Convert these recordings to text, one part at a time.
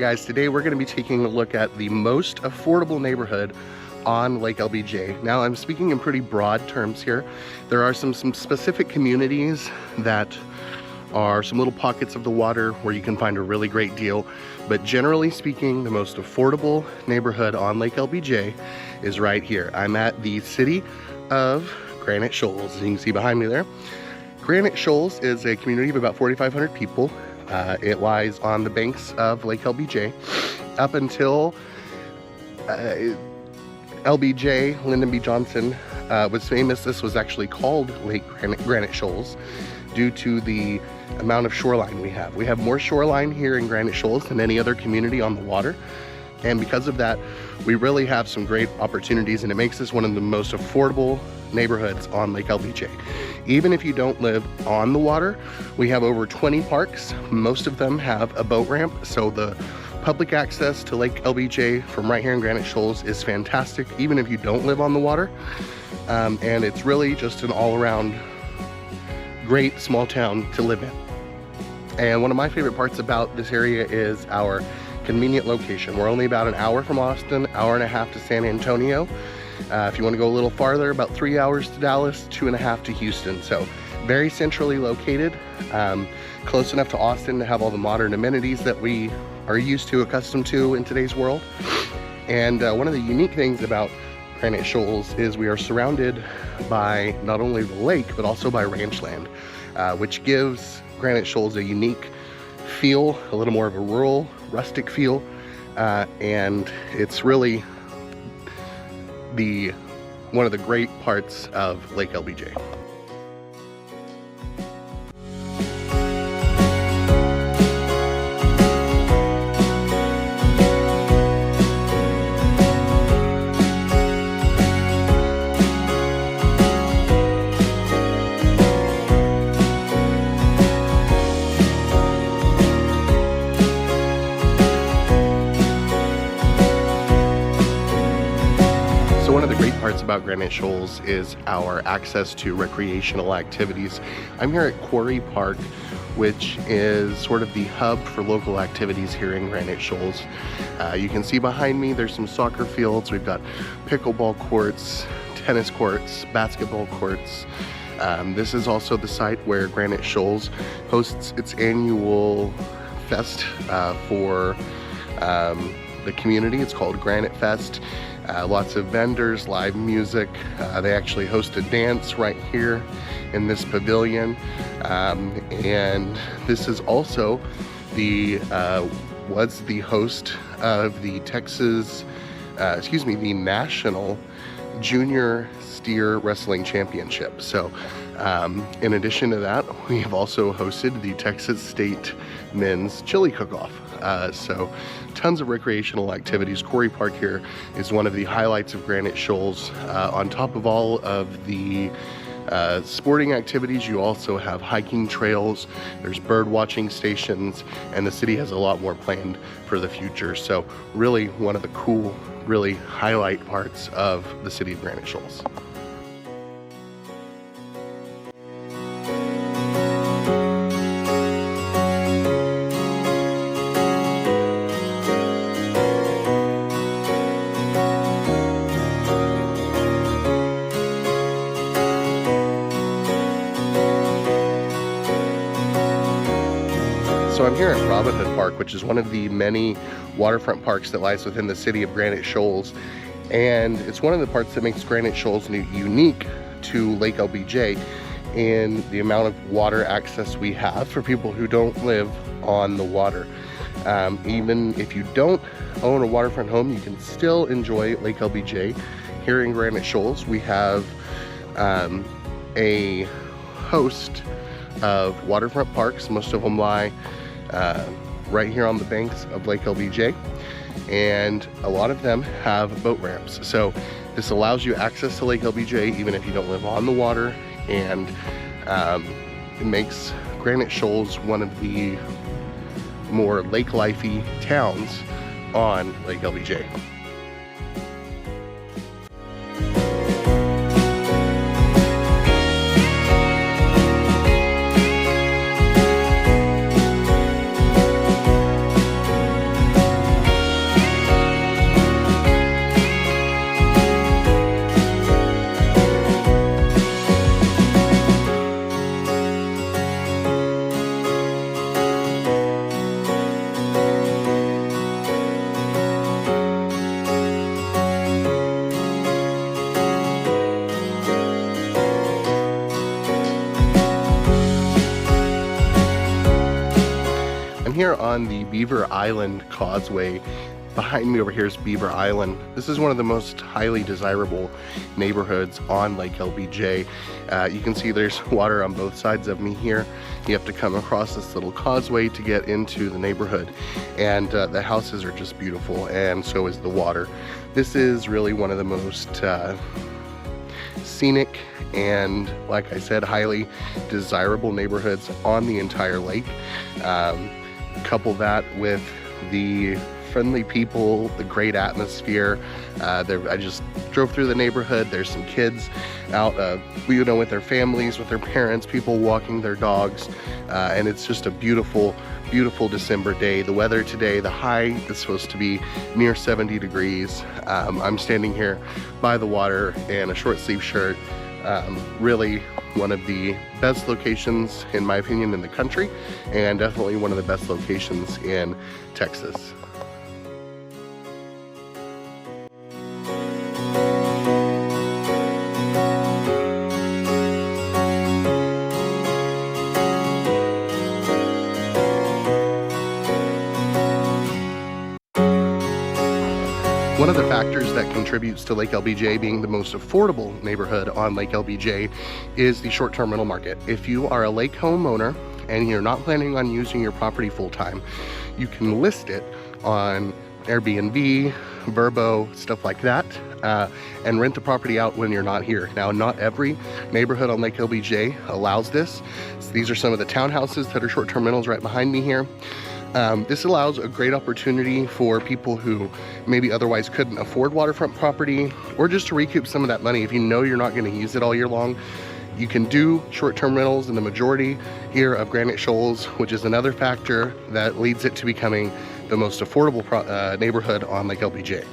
guys, today we're going to be taking a look at the most affordable neighborhood on Lake LBJ. Now I'm speaking in pretty broad terms here. There are some specific communities that are some little pockets of the water where you can find a really great deal, but generally speaking, the most affordable neighborhood on Lake LBJ is right here. I'm at the city of Granite Shoals, as you can see behind me there. Granite Shoals is a community of about 4,500 people. It lies on the banks of Lake LBJ. Up until LBJ, Lyndon B. Johnson, was famous, this was actually called Lake Granite Shoals due to the amount of shoreline we have. We have more shoreline here in Granite Shoals than any other community on the water. And because of that, we really have some great opportunities, and it makes this one of the most affordable neighborhoods on Lake LBJ. Even if you don't live on the water, we have over 20 parks. Most of them have a boat ramp, so the public access to Lake LBJ from right here in Granite Shoals is fantastic, even if you don't live on the water. And it's really just an all-around great small town to live in. And one of my favorite parts about this area is our convenient location. We're only about an hour from Austin, hour and a half to San Antonio. If you want to go a little farther, about 3 hours to Dallas, 2.5 to Houston. So very centrally located, close enough to Austin to have all the modern amenities that we are used to, accustomed to in today's world. And one of the unique things about Granite Shoals is we are surrounded by not only the lake, but also by ranch land, which gives Granite Shoals a unique feel, a little more of a rural, rustic feel, and it's really one of the great parts of Lake LBJ. One of the great parts about Granite Shoals is our access to recreational activities. I'm here at Quarry Park, which is sort of the hub for local activities here in Granite Shoals. You can see behind me there's some soccer fields. We've got pickleball courts, tennis courts, basketball courts. This is also the site where Granite Shoals hosts its annual fest for the community. It's called Granite Fest. Lots of vendors, live music. They actually host a dance right here in this pavilion. And this is also was the host of the the National Junior Steer Wrestling Championship. So in addition to that, we have also hosted the Texas State Men's Chili Cook-Off. So tons of recreational activities. Quarry Park here is one of the highlights of Granite Shoals. On top of all of the sporting activities, you also have hiking trails, there's bird watching stations, and the city has a lot more planned for the future. So really one of the cool, really highlight parts of the city of Granite Shoals. So I'm here at Robin Hood Park, which is one of the many waterfront parks that lies within the city of Granite Shoals. And it's one of the parts that makes Granite Shoals unique to Lake LBJ in the amount of water access we have for people who don't live on the water. Even if you don't own a waterfront home, you can still enjoy Lake LBJ. Here in Granite Shoals, we have a host of waterfront parks. Most of them lie right here on the banks of Lake LBJ, and a lot of them have boat ramps. So this allows you access to Lake LBJ even if you don't live on the water, and it makes Granite Shoals one of the more lake-lifey towns on Lake LBJ. Beaver Island Causeway. Behind me over here is Beaver Island. This is one of the most highly desirable neighborhoods on Lake LBJ. You can see there's water on both sides of me here. You have to come across this little causeway to get into the neighborhood, and the houses are just beautiful, and so is the water. This is really one of the most scenic and, like I said, highly desirable neighborhoods on the entire lake. Couple that with the friendly people, the great atmosphere. I just drove through the neighborhood. There's some kids out, with their families, with their parents, people walking their dogs, and it's just a beautiful, beautiful December day. The weather today, the high is supposed to be near 70 degrees. I'm standing here by the water in a short sleeve shirt. Really one of the best locations, in my opinion, in the country, and definitely one of the best locations in Texas. One of the factors that contributes to Lake LBJ being the most affordable neighborhood on Lake LBJ is the short-term rental market. If you are a lake homeowner and you're not planning on using your property full-time, you can list it on Airbnb, Vrbo, stuff like that, and rent the property out when you're not here. Now, not every neighborhood on Lake LBJ allows this. So these are some of the townhouses that are short-term rentals right behind me here. This allows a great opportunity for people who maybe otherwise couldn't afford waterfront property, or just to recoup some of that money. If you know you're not going to use it all year long, you can do short-term rentals in the majority here of Granite Shoals, which is another factor that leads it to becoming the most affordable neighborhood on Lake LBJ.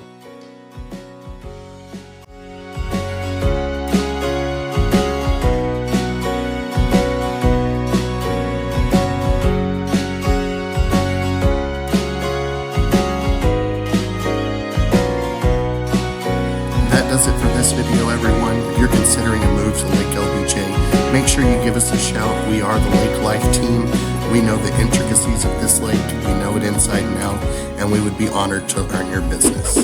That's it for this video, everyone. If you're considering a move to Lake LBJ, make sure you give us a shout. We are the Lake Life team. We know the intricacies of this lake. We know it inside and out, and we would be honored to earn your business.